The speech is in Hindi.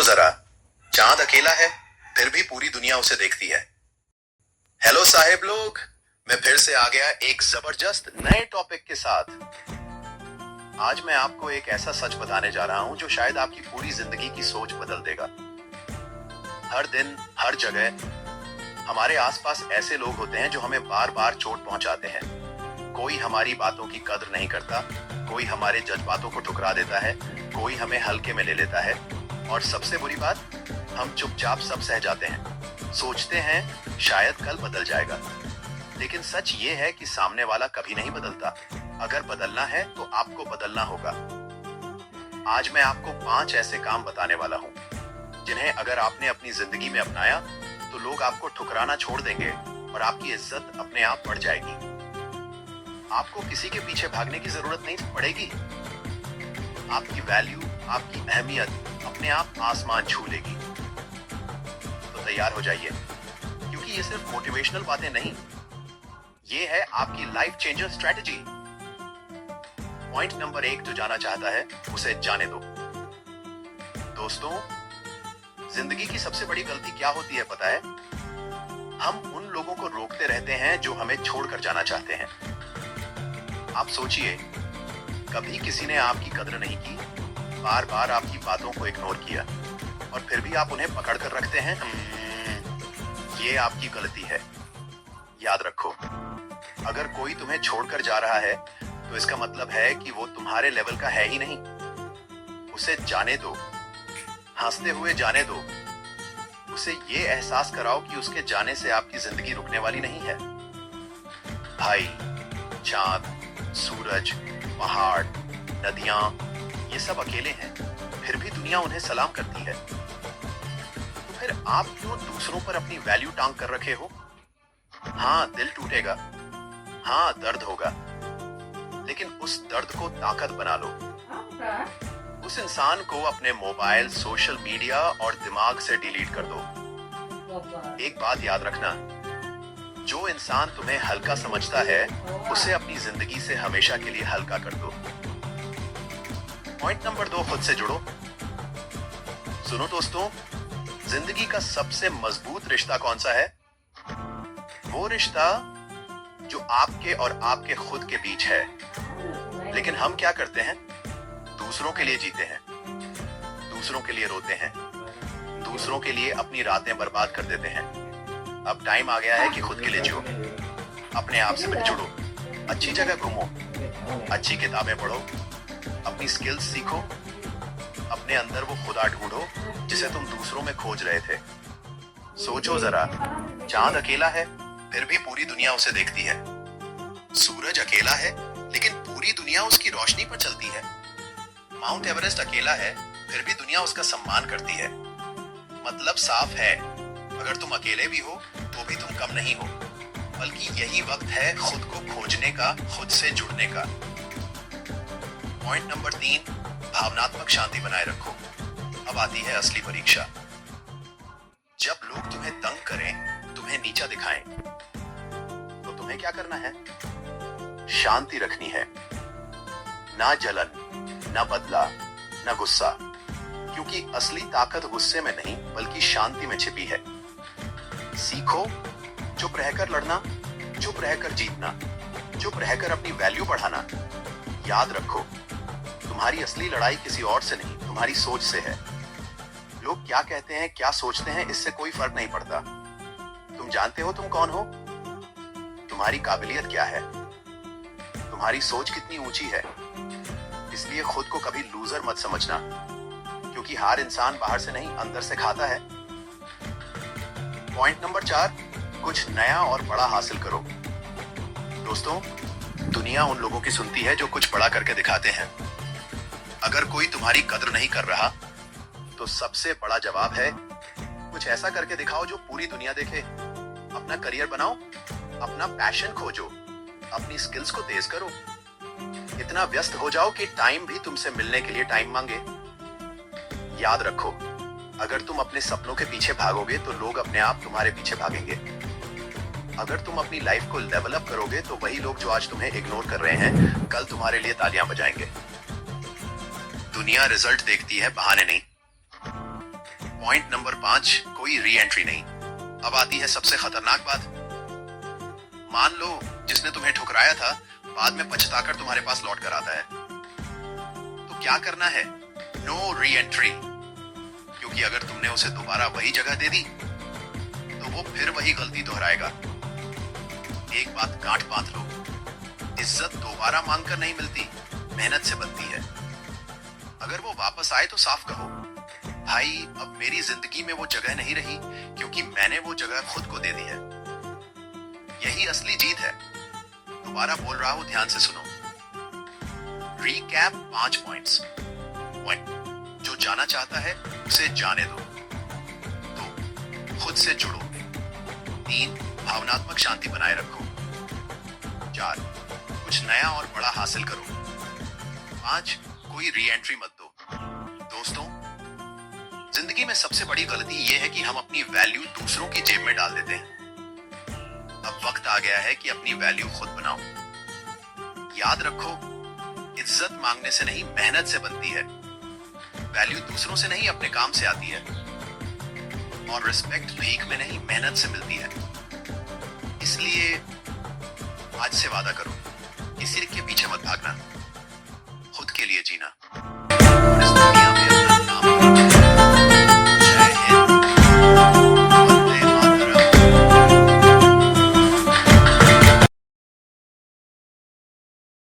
जरा, चांद अकेला है फिर भी पूरी दुनिया उसे देखती है। हेलो साहेब लोग, मैं फिर से आ गया एक जबरदस्त नए टॉपिक के साथ। आज मैं आपको एक ऐसा सच बताने जा रहा हूं जो शायद आपकी पूरी जिंदगी की सोच बदल देगा। हर दिन हर जगह हमारे आसपास ऐसे लोग होते हैं जो हमें बार बार चोट पहुंचाते हैं। कोई हमारी बातों की कदर नहीं करता, कोई हमारे जज्बातों को ठुकरा देता है, कोई हमें हल्के में ले लेता है और सबसे बुरी बात, हम चुपचाप सब सह जाते हैं। सोचते हैं शायद कल बदल जाएगा, लेकिन सच ये है कि सामने वाला कभी नहीं बदलता। अगर बदलना है तो आपको बदलना होगा। आज मैं आपको 5 ऐसे काम बताने वाला हूं जिन्हें अगर आपने अपनी जिंदगी में अपनाया तो लोग आपको ठुकराना छोड़ देंगे और आपकी इज्जत अपने आप बढ़ जाएगी। आपको किसी के पीछे भागने की जरूरत नहीं पड़ेगी। आपकी वैल्यू, आपकी अहमियत अपने आप आसमान छू लेगी। तो तैयार हो जाइए, क्योंकि ये सिर्फ मोटिवेशनल बातें नहीं, ये है आपकी life changer strategy. Point number 1 जो जाना चाहता है उसे जाने दो। दोस्तों, जिंदगी की सबसे बड़ी गलती क्या होती है पता है? हम उन लोगों को रोकते रहते हैं जो हमें छोड़कर जाना चाहते हैं। आप सोचिए, कभी किसी ने आपकी कदर नहीं की, बार बार आपकी बातों को इग्नोर किया और फिर भी आप उन्हें पकड़ कर रखते हैं। ये आपकी गलती है। याद रखो, अगर कोई तुम्हें छोड़कर जा रहा है तो इसका मतलब है कि वो तुम्हारे लेवल का है ही नहीं। उसे जाने दो, हंसते हुए जाने दो। उसे ये एहसास कराओ कि उसके जाने से आपकी जिंदगी रुकने वाली नहीं है। भाई, चांद, सूरज, पहाड़, नदियां, ये सब अकेले हैं, फिर भी दुनिया उन्हें सलाम करती है। तो फिर आप क्यों दूसरों पर अपनी वैल्यू टांग कर रखे हो? हाँ, दिल टूटेगा, हाँ, दर्द होगा, लेकिन उस दर्द को ताकत बना लो। उस इंसान को अपने मोबाइल, सोशल मीडिया और दिमाग से डिलीट कर दो। एक बात याद रखना, जो इंसान तुम्हें हल्का समझता है उसे अपनी जिंदगी से हमेशा के लिए हल्का कर दो। पॉइंट नंबर 2, खुद से जुड़ो। सुनो दोस्तों, जिंदगी का सबसे मजबूत रिश्ता कौन सा है? वो रिश्ता जो आपके और आपके खुद के बीच है। लेकिन हम क्या करते हैं? दूसरों के लिए जीते हैं, दूसरों के लिए रोते हैं, दूसरों के लिए अपनी रातें बर्बाद कर देते हैं। अब टाइम आ गया है कि खुद के लिए जियो। अपने आप से मिल जुड़ो, अच्छी जगह घूमो, अच्छी किताबें पढ़ो, अपनी स्किल्स सीखो, अपने अंदर वो खुदा ढूंढो जिसे तुम दूसरों में खोज रहे थे। सोचो जरा, चांद अकेला है फिर भी पूरी दुनिया उसे देखती है। सूरज अकेला है लेकिन पूरी दुनिया उसकी रोशनी पर चलती है। माउंट एवरेस्ट अकेला है फिर भी दुनिया उसका सम्मान करती है। मतलब साफ है, अगर तुम अकेले भी हो तो भी तुम कम नहीं हो, बल्कि यही वक्त है खुद को खोजने का, खुद से जुड़ने का। पॉइंट नंबर 3, भावनात्मक शांति बनाए रखो। अब आती है असली परीक्षा। जब लोग तुम्हें तंग करें, तुम्हें नीचा दिखाएं, तो तुम्हें क्या करना है? शांति रखनी है। ना जलन, ना बदला, ना गुस्सा, क्योंकि असली ताकत गुस्से में नहीं बल्कि शांति में छिपी है। सीखो चुप रहकर लड़ना, चुप रहकर जीतना, चुप रहकर अपनी वैल्यू बढ़ाना। याद रखो, तुम्हारी असली लड़ाई किसी और से नहीं, तुम्हारी सोच से है। लोग क्या कहते हैं, क्या सोचते हैं, इससे कोई फर्क नहीं पड़ता। तुम जानते हो तुम कौन हो, तुम्हारी काबिलियत क्या है, तुम्हारी सोच कितनी ऊंची है। इसलिए खुद को कभी लूजर मत समझना, क्योंकि हर इंसान बाहर से नहीं अंदर से खाता है। पॉइंट नंबर 4, कुछ नया और बड़ा हासिल करो। दोस्तों, दुनिया उन लोगों की सुनती है जो कुछ बड़ा करके दिखाते हैं। अगर कोई तुम्हारी कदर नहीं कर रहा तो सबसे बड़ा जवाब है, कुछ ऐसा करके दिखाओ जो पूरी दुनिया देखे। अपना करियर बनाओ, अपना पैशन खोजो, अपनी स्किल्स को तेज करो। इतना व्यस्त हो जाओ कि टाइम भी तुमसे मिलने के लिए टाइम मांगे। याद रखो, अगर तुम अपने सपनों के पीछे भागोगे तो लोग अपने आप तुम्हारे पीछे भागेंगे। अगर तुम अपनी लाइफ को डेवलप करोगे तो वही लोग जो आज तुम्हें इग्नोर कर रहे हैं, कल तुम्हारे लिए तालियां बजाएंगे। दुनिया रिजल्ट देखती है, बहाने नहीं। पॉइंट नंबर 5, कोई री एंट्री नहीं। अब आती है सबसे खतरनाक बात। मान लो जिसने तुम्हें ठुकराया था बाद में पछताकर तुम्हारे पास लौट कर आता है, तो क्या करना है? No re entry. क्योंकि अगर तुमने उसे दोबारा वही जगह दे दी तो वो फिर वही गलती दोहराएगा। एक बात गांठ बांध लो, इज्जत दोबारा मांगकर नहीं मिलती, मेहनत से बनती है। अगर वो वापस आए तो साफ कहो, भाई अब मेरी जिंदगी में वो जगह नहीं रही क्योंकि मैंने वो जगह खुद को दे दी है। यही असली जीत है। दोबारा बोल रहा हूं, ध्यान से सुनो। Recap 5 points. पॉइंट, जो जाना चाहता है उसे जाने दो। 2, खुद से जुड़ो। 3, भावनात्मक शांति बनाए रखो। 4, कुछ नया और बड़ा हासिल करो। 5, कोई री एंट्री मत दो। दोस्तों, जिंदगी में सबसे बड़ी गलती यह है कि हम अपनी वैल्यू दूसरों की जेब में डाल देते हैं। अब वक्त आ गया है कि अपनी वैल्यू खुद बनाओ। याद रखो, इज्जत मांगने से नहीं, मेहनत से बनती है। वैल्यू दूसरों से नहीं, अपने काम से आती है। और रिस्पेक्ट भीख में नहीं, मेहनत से मिलती है। इसलिए आज से वादा करो, किसी के पीछे मत भागना।